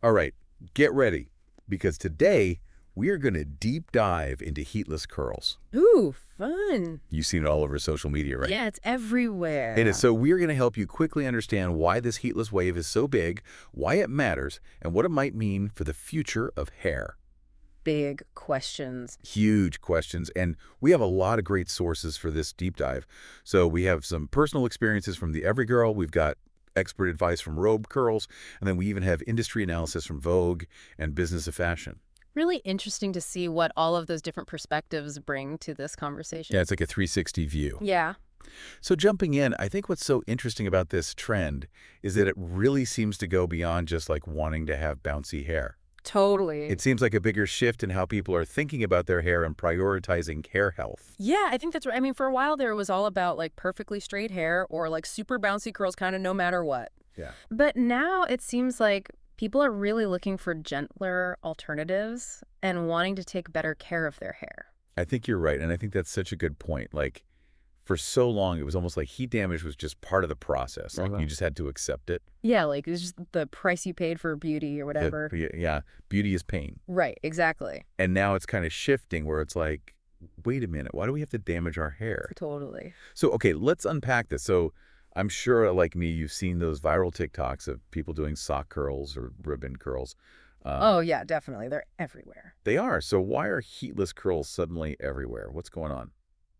All right, get ready, because today we are going to deep dive into heatless curls. Ooh, fun. You've seen it all over social media, right? Yeah, it's It is. everywhere. So we're going to help you quickly understand why this heatless wave is so big, why it matters, and what it might mean for the future of hair. Big questions. Huge questions, and we have a lot of great sources for this deep dive. So we have some personal experiences from the Every Girl, we've got expert advice from Robe Curls, and then we even have industry analysis from Vogue and Business of Fashion. Really interesting to see what all of those different perspectives bring to this Yeah, conversation. it's like a 360 view. Yeah, So jumping in, I think what's so interesting about this trend is that it really seems to go beyond just like wanting to have bouncy hair. totally. It seems like a bigger shift in how people are thinking about their hair and prioritizing hair health. Yeah, I think that's right. I mean, for a while there, it was all about like perfectly straight hair or like super bouncy curls kind of no matter what. Yeah. But now it seems like people are really looking for gentler alternatives and wanting to take better care of their hair. I think you're right, and I think that's such a good point. Like, for so long, it was almost like heat damage was just part of the process. Like, you just had to accept it. Yeah, like it's just the price you paid for beauty or whatever. Yeah, beauty is pain. Right, exactly. And now it's kind of shifting where it's like, wait a minute, why do we have to damage our hair? Totally. So, okay, let's unpack this. So, I'm sure, like me, you've seen those viral TikToks of people doing sock curls or ribbon curls. Oh, yeah, definitely. They're everywhere. They are. So, why are heatless curls suddenly everywhere? What's going on?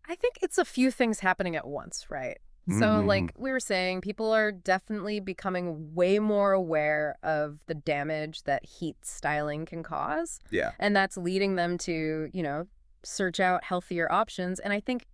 I think it's a few things happening at once, right? So, Mm-hmm. like we were saying, people are definitely becoming way more aware of the damage that heat styling can cause. Yeah. And that's leading them to, search out healthier options. And I think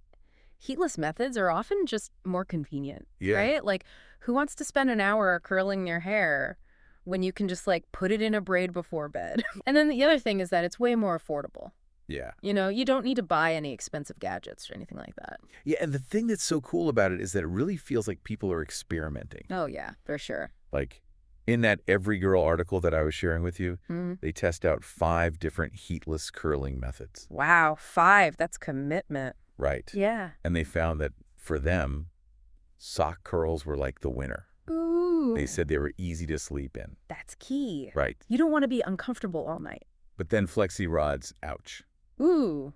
heatless methods are often just more convenient, Yeah. right? Like, who wants to spend an hour curling their hair when you can just like put it in a braid before bed? And then the other thing is that it's way more affordable. Yeah. You don't need to buy any expensive gadgets or anything like that. Yeah, and the thing that's so cool about it is that it really feels like people are experimenting. Oh, yeah, for sure. Like, in that Every Girl article that I was sharing with you, Mm. they test out 5 different heatless curling methods. Wow, 5. That's commitment. Right. Yeah. And they found that for them, sock curls were like the winner. Ooh. They said they were easy to sleep in. That's key. Right. You don't want to be uncomfortable all night. But then flexi rods, ouch. Ooh.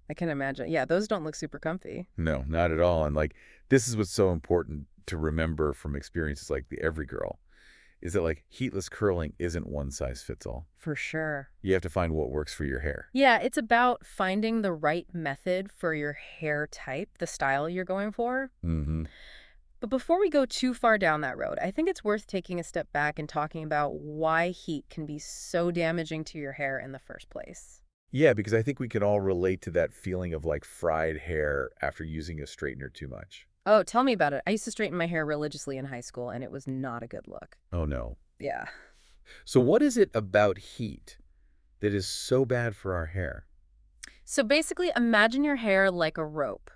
I can imagine. Yeah, those don't look super comfy. No, not at all. And like, this is what's so important to remember from experiences like the Every Girl, is that like heatless curling isn't one size fits all. For sure. You have to find what works for your hair. Yeah, it's about finding the right method for your hair type, the style you're going for. Mm-hmm. But before we go too far down that road, I think it's worth taking a step back and talking about why heat can be so damaging to your hair in the first place. Yeah, because I think we can all relate to that feeling of like fried hair after using a straightener too much. Oh, tell me about it. I used to straighten my hair religiously in high school, and it was not a good look. Oh no. Yeah. So what is it about heat that is so bad for our hair? So basically, imagine your hair like a rope,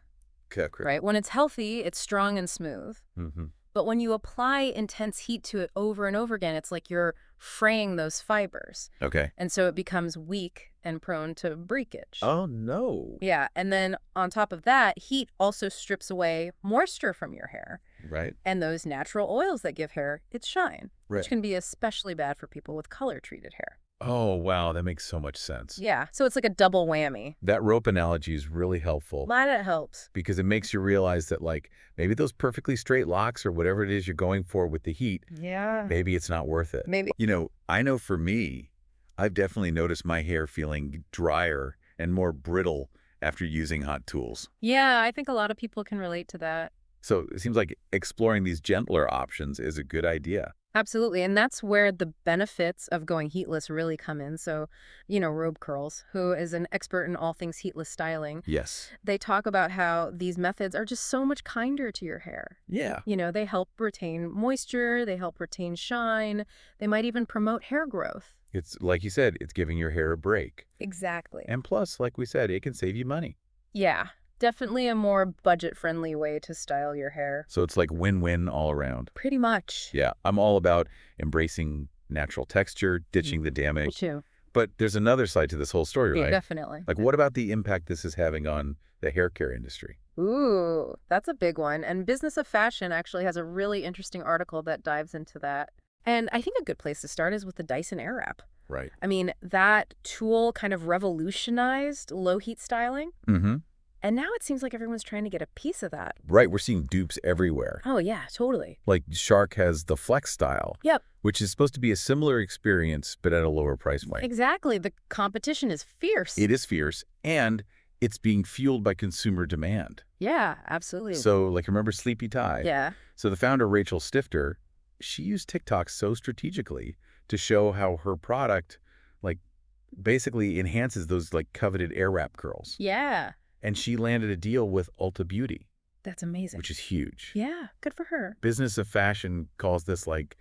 right? When it's healthy, it's strong and smooth. Mm-hmm. But when you apply intense heat to it over and over again, it's like you're fraying those fibers. Okay. And so it becomes weak and prone to breakage. Oh no. Yeah, and then on top of that, heat also strips away moisture from your hair Right. and those natural oils that give hair its shine, Right. which can be especially bad for people with color-treated hair. Oh wow, that makes so much sense. Yeah, so it's like a double whammy. That rope analogy is really helpful Glad it helps. because it makes you realize that like maybe those perfectly straight locks or whatever it is you're going for with the heat, Yeah. maybe it's not worth it. Maybe. I know for me, I've definitely noticed my hair feeling drier and more brittle after using hot tools. Yeah, I think a lot of people can relate to that. So it seems like exploring these gentler options is a good idea. Absolutely. And that's where the benefits of going heatless really come in. So, Robe Curls, who is an expert in all things heatless styling, Yes. they talk about how these methods are just so much kinder to your hair. Yeah. They help retain moisture, they help retain shine, they might even promote hair growth. It's like you said, it's giving your hair a break. Exactly. And plus, like we said, it can save you money. Yeah, definitely a more budget-friendly way to style your hair. So it's like win-win all around. Pretty much. Yeah, I'm all about embracing natural texture, ditching the Me damage. too. But there's another side to this whole story, Yeah, right? definitely. Like, what about the impact this is having on the hair care industry? Ooh, that's a big one. And Business of Fashion actually has a really interesting article that dives into that. And I think a good place to start is with the Dyson Airwrap. Right. I mean, that tool kind of revolutionized low heat styling. Mm-hmm. And now it seems like everyone's trying to get a piece of that. Right, we're seeing dupes everywhere. Oh, yeah, totally. Like Shark has the Flex style, Yep, which is supposed to be a similar experience, but at a lower price point. exactly. The competition is fierce. It is fierce, and it's being fueled by consumer demand. Yeah, absolutely. So, like, remember Sleepy Tie? Yeah. So the founder, Rachel Stifter, she used TikTok so strategically to show how her product, like, basically enhances those, like, coveted Airwrap curls. Yeah. And she landed a deal with Ulta Beauty, That's amazing. which is huge. Yeah, good for her. Business of Fashion calls this, like,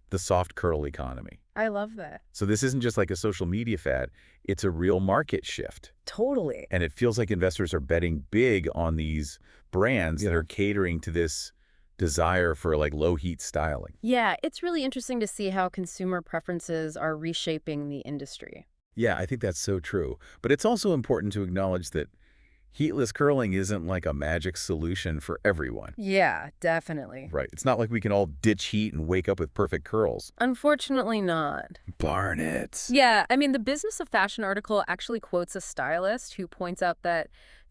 the soft curl economy. I love that. So this isn't just like a social media fad. It's a real market shift. Totally. And it feels like investors are betting big on these brands that are catering to this desire for like low heat styling. Yeah, it's really interesting to see how consumer preferences are reshaping the industry. Yeah, I think that's so true. But it's also important to acknowledge that heatless curling isn't like a magic solution for everyone. Yeah, definitely. Right. It's not like we can all ditch heat and wake up with perfect curls. Unfortunately not. Darn it. Yeah, I mean, the Business of Fashion article actually quotes a stylist who points out that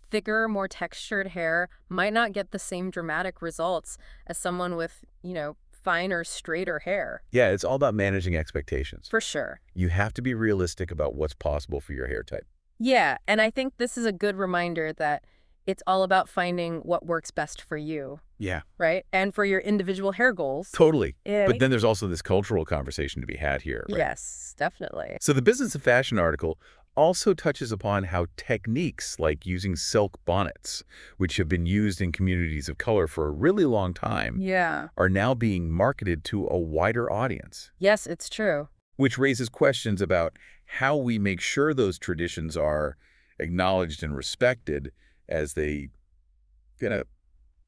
thicker, more textured hair might not get the same dramatic results as someone with, finer, straighter hair. Yeah, it's all about managing expectations. For sure. You have to be realistic about what's possible for your hair type. Yeah, and I think this is a good reminder that it's all about finding what works best for you, Yeah. right? And for your individual hair goals. Totally. Yeah. But then there's also this cultural conversation to be had here. Right? Yes, definitely. So the Business of Fashion article also touches upon how techniques like using silk bonnets, which have been used in communities of color for a really long time, Yeah. are now being marketed to a wider audience, Yes, it's true. which raises questions about how we make sure those traditions are acknowledged and respected as they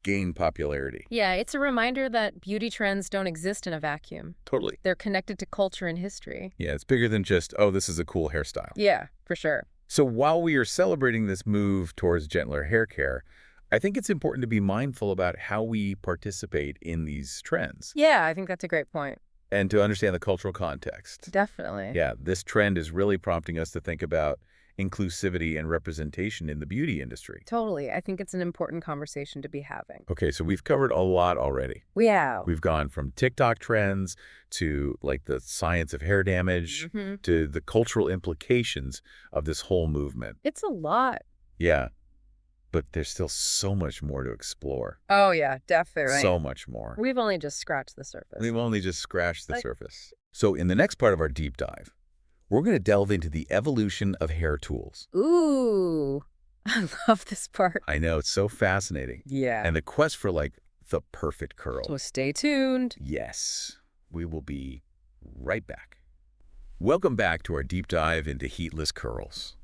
gain popularity. Yeah, it's a reminder that beauty trends don't exist in a vacuum. Totally. They're connected to culture and history. Yeah, it's bigger than just, oh, this is a cool hairstyle. Yeah, for sure. So while we are celebrating this move towards gentler hair care, I think it's important to be mindful about how we participate in these trends Yeah, I think that's a great point. and to understand the cultural context. Definitely. Yeah, this trend is really prompting us to think about inclusivity and representation in the beauty industry. Totally. I think it's an important conversation to be having. Okay, so we've covered a lot already. Yeah. We've gone from TikTok trends to like the science of hair damage to the cultural implications of this whole movement. It's a lot. Yeah, but there's still so much more to explore. Oh, yeah, definitely. So much more. We've only just scratched the surface. We've only just scratched the surface. So in the next part of our deep dive, we're going to delve into the evolution of hair tools. Ooh, I love this part. I know, it's so fascinating. Yeah. And the quest for like the perfect curl. So stay tuned. Yes, we will be right back. Welcome back to our deep dive into heatless curls.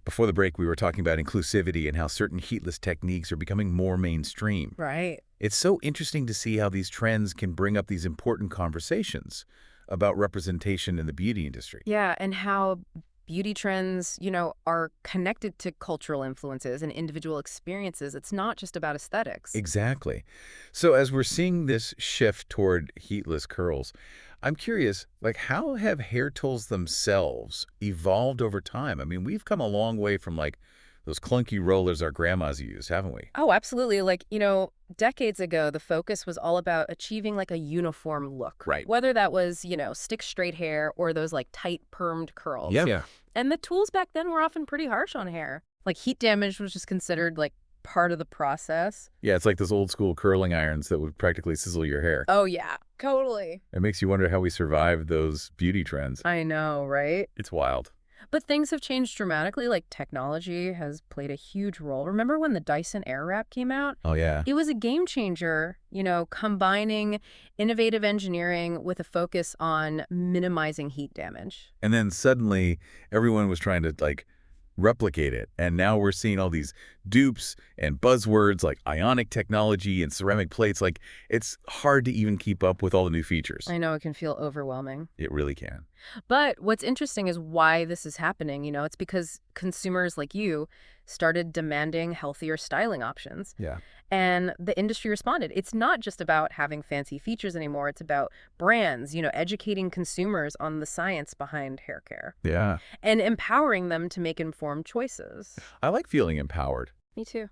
Before the break, we were talking about inclusivity and how certain heatless techniques are becoming more mainstream. Right. It's so interesting to see how these trends can bring up these important conversations about representation in the beauty industry. Yeah, and how beauty trends, are connected to cultural influences and individual experiences. It's not just about aesthetics. Exactly. So as we're seeing this shift toward heatless curls, I'm curious, like, how have hair tools themselves evolved over time? I mean, we've come a long way from like those clunky rollers our grandmas used, haven't we? Oh, absolutely. Like, decades ago, the focus was all about achieving like a uniform look. Right. Whether that was, stick straight hair or those like tight permed curls. Yeah. And the tools back then were often pretty harsh on hair. Like heat damage was just considered like part of the process. Yeah, it's like those old school curling irons that would practically sizzle your hair. Oh, yeah, totally. It makes you wonder how we survived those beauty trends. I know, right? It's wild. But things have changed dramatically. Like technology has played a huge role. Remember when the Dyson Airwrap came out? Oh, yeah. It was a game changer, combining innovative engineering with a focus on minimizing heat damage. And then suddenly everyone was trying to like replicate it. And now we're seeing all these dupes and buzzwords like ionic technology and ceramic plates. Like it's hard to even keep up with all the new features. I know it can feel overwhelming. It really can. But what's interesting is why this is happening. It's because consumers like you started demanding healthier styling options. Yeah. And the industry responded. It's not just about having fancy features anymore. It's about brands, educating consumers on the science behind hair care Yeah. and empowering them to make informed choices. I like feeling empowered. Me too.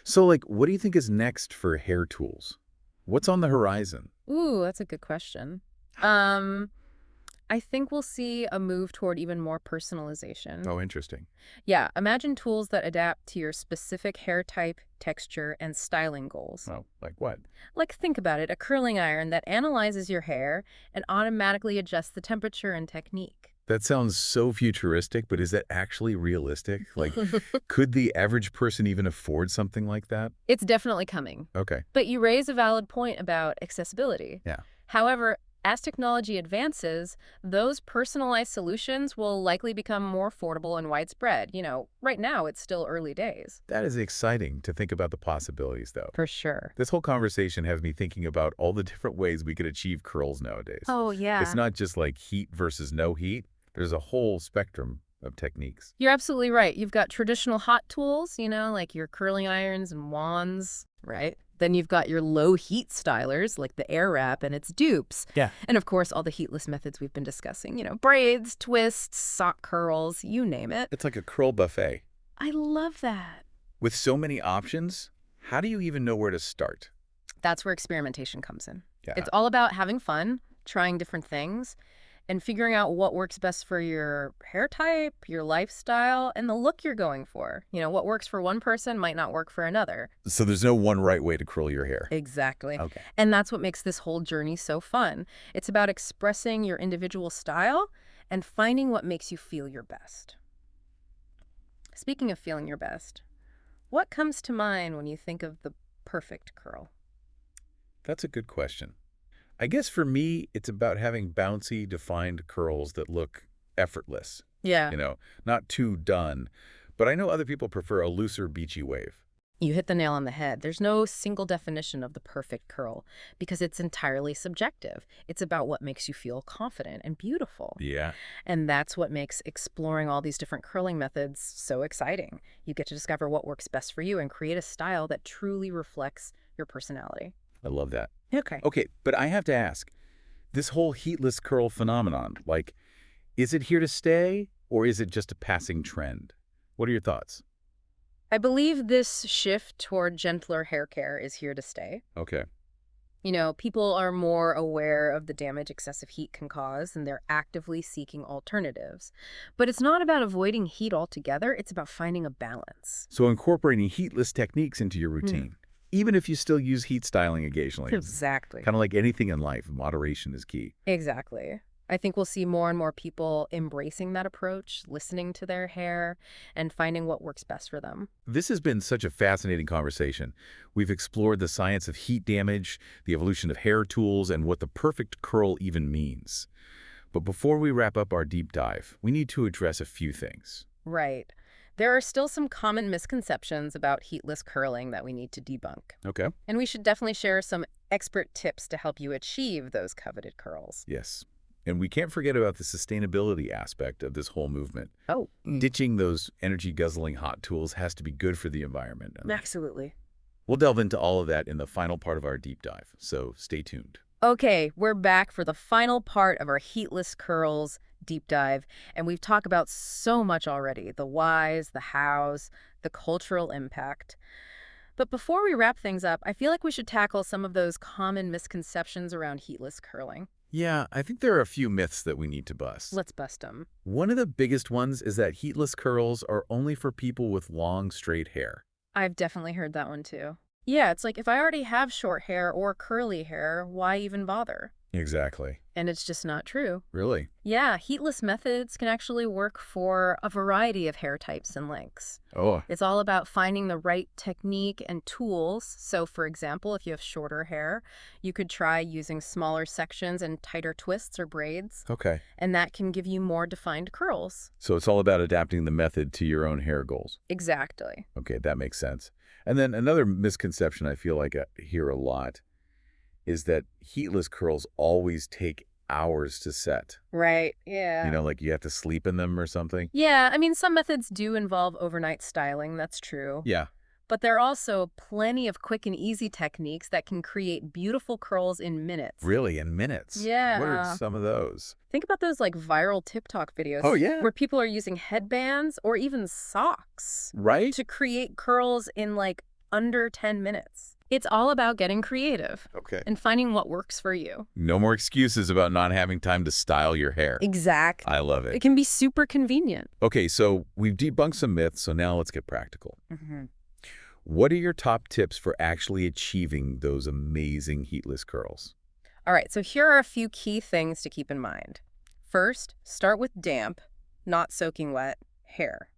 So, like, what do you think is next for hair tools? What's on the horizon? Ooh, that's a good question. Um, I think we'll see a move toward even more personalization. Oh, interesting. Yeah, imagine tools that adapt to your specific hair type, texture, and styling goals. Oh, like what? Like, think about it, a curling iron that analyzes your hair and automatically adjusts the temperature and technique. That sounds so futuristic, but is that actually realistic? Like, could the average person even afford something like that? It's definitely coming. Okay. But you raise a valid point about accessibility. Yeah. However, as technology advances, those personalized solutions will likely become more affordable and widespread. Right now, it's still early days. That is exciting to think about the possibilities, though. For sure. This whole conversation has me thinking about all the different ways we could achieve curls nowadays. Oh, It's yeah. not just like heat versus no heat. There's a whole spectrum of techniques. You're absolutely right. You've got traditional hot tools, like your curling irons and wands, right? Then you've got your low heat stylers, like the air wrap and its dupes. Yeah. And of course, all the heatless methods we've been discussing, braids, twists, sock curls, you name it. It's like a curl buffet. I love that. With so many options, how do you even know where to start? That's where experimentation comes in. Yeah. It's all about having fun, trying different things, and figuring out what works best for your hair type, your lifestyle, and the look you're going for. What works for one person might not work for another. So there's no one right way to curl your hair. Exactly. Okay. And that's what makes this whole journey so fun. It's about expressing your individual style and finding what makes you feel your best. Speaking of feeling your best, what comes to mind when you think of the perfect curl? That's a good question. I guess for me, it's about having bouncy, defined curls that look effortless. Yeah. Not too done. But I know other people prefer a looser, beachy wave. You hit the nail on the head. There's no single definition of the perfect curl because it's entirely subjective. It's about what makes you feel confident and beautiful. Yeah. And that's what makes exploring all these different curling methods so exciting. You get to discover what works best for you and create a style that truly reflects your personality. I love that. Okay. Okay, but I have to ask, this whole heatless curl phenomenon, like, is it here to stay or is it just a passing trend? What are your thoughts? I believe this shift toward gentler hair care is here to stay. Okay. People are more aware of the damage excessive heat can cause, and they're actively seeking alternatives. But it's not about avoiding heat altogether, it's about finding a balance. So incorporating heatless techniques into your routine, even if you still use heat styling occasionally. Exactly. Kind of like anything in life, moderation is key. Exactly. I think we'll see more and more people embracing that approach, listening to their hair, and finding what works best for them. This has been such a fascinating conversation. We've explored the science of heat damage, the evolution of hair tools, and what the perfect curl even means. But before we wrap up our deep dive, we need to address a few things. Right. There are still some common misconceptions about heatless curling that we need to debunk. Okay? And we should definitely share some expert tips to help you achieve those coveted curls. Yes. And we can't forget about the sustainability aspect of this whole movement. Oh, Ditching those energy-guzzling hot tools has to be good for the environment. absolutely. We'll delve into all of that in the final part of our deep dive, so stay tuned. Okay, we're back for the final part of our heatless curls deep dive, and we've talked about so much already, the whys, the hows, the cultural impact. But before we wrap things up, I feel like we should tackle some of those common misconceptions around heatless curling. Yeah, I think there are a few myths that we need to bust. Let's bust them. One of the biggest ones is that heatless curls are only for people with long, straight hair. I've definitely heard that one too. Yeah, it's like if I already have short hair or curly hair, why even bother? Exactly. And it's just not true. Really? Yeah, heatless methods can actually work for a variety of hair types and lengths. Oh, It's all about finding the right technique and tools. So, for example, if you have shorter hair, you could try using smaller sections and tighter twists or braids, okay. and that can give you more defined curls. So it's all about adapting the method to your own hair goals. Exactly. Okay, that makes sense. And then another misconception I feel like I hear a lot is that heatless curls always take hours to set. Right. Yeah. Like you have to sleep in them or something. Yeah, I mean, some methods do involve overnight styling, that's true. Yeah. But there are also plenty of quick and easy techniques that can create beautiful curls in minutes. Really, in minutes. What are Yeah. some of those? Think about those like viral TikTok videos Oh, yeah. where people are using headbands or even socks Right? to create curls in like under 10 minutes. It's all about getting creative Okay. and finding what works for you. No more excuses about not having time to style your hair. Exactly. I love It it. can be super convenient. Okay, so we've debunked some myths, so now let's get practical. Mm-hmm. What are your top tips for actually achieving those amazing heatless curls? All right, so here are a few key things to keep in mind. First, start with damp, not soaking wet, hair.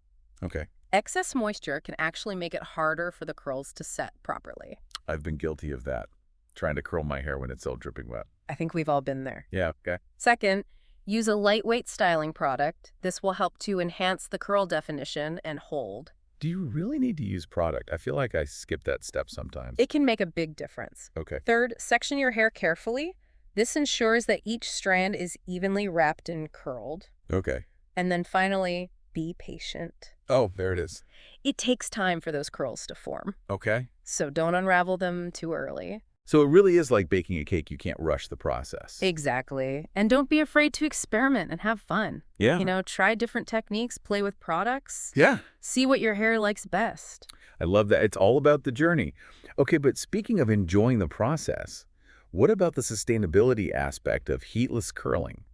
Okay. Excess moisture can actually make it harder for the curls to set properly. I've been guilty of that, trying to curl my hair when it's all dripping wet. I think we've all been there. Yeah, okay. Second, use a lightweight styling product. This will help to enhance the curl definition and hold. Do you really need to use product? I feel like I skip that step sometimes. It can make a big difference. Okay. Third, section your hair carefully. This ensures that each strand is evenly wrapped and curled. Okay. And then finally, be patient. Oh, there it is. It takes time for those curls to form, Okay. so don't unravel them too early. So it really is like baking a cake. You can't rush the process. Exactly. And don't be afraid to experiment and have fun. Yeah. Try different techniques, play with products, Yeah. see what your hair likes best. I love that. It's all about the journey. Okay, but speaking of enjoying the process, what about the sustainability aspect of heatless curling?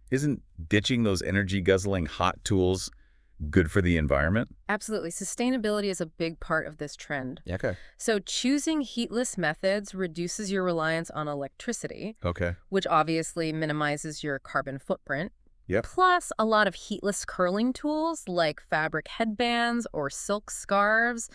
Isn't ditching those energy-guzzling hot tools good for the environment? Absolutely. Sustainability is a big part of this trend. Okay. So choosing heatless methods reduces your reliance on electricity, Okay. which obviously minimizes your carbon footprint. Yep. Plus, a lot of heatless curling tools like fabric headbands or silk scarves,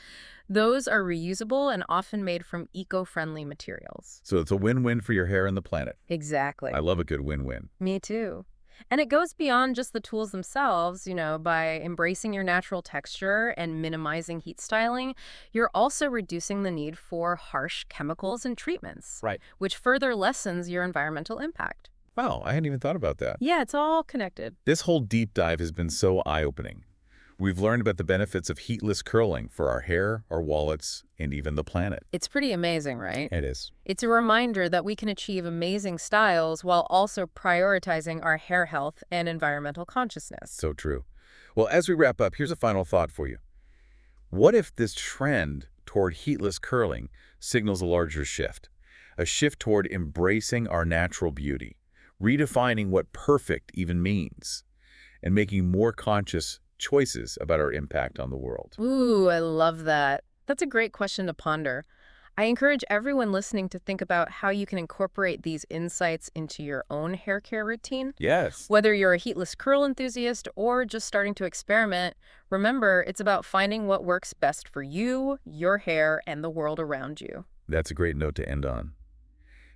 those are reusable and often made from eco-friendly materials. So it's a win-win for your hair and the planet. Exactly. I love a good win-win. Me too. And it goes beyond just the tools themselves, by embracing your natural texture and minimizing heat styling, you're also reducing the need for harsh chemicals and treatments, Right. which further lessens your environmental impact. Wow, I hadn't even thought about that. Yeah, it's all connected. This whole deep dive has been so eye-opening. We've learned about the benefits of heatless curling for our hair, our wallets, and even the planet. It's pretty amazing, right? It is. It's a reminder that we can achieve amazing styles while also prioritizing our hair health and environmental consciousness. So true. Well, as we wrap up, here's a final thought for you. What if this trend toward heatless curling signals a larger shift? A shift toward embracing our natural beauty, redefining what perfect even means, and making more conscious choices about our impact on the world. Ooh, I love that. That's a great question to ponder. I encourage everyone listening to think about how you can incorporate these insights into your own hair care routine. Yes. Whether you're a heatless curl enthusiast or just starting to experiment, remember it's about finding what works best for you, your hair, and the world around you. That's a great note to end on.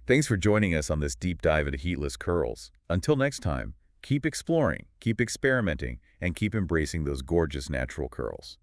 Thanks for joining us on this deep dive into heatless curls. Until next time, keep exploring, keep experimenting, and keep embracing those gorgeous natural curls.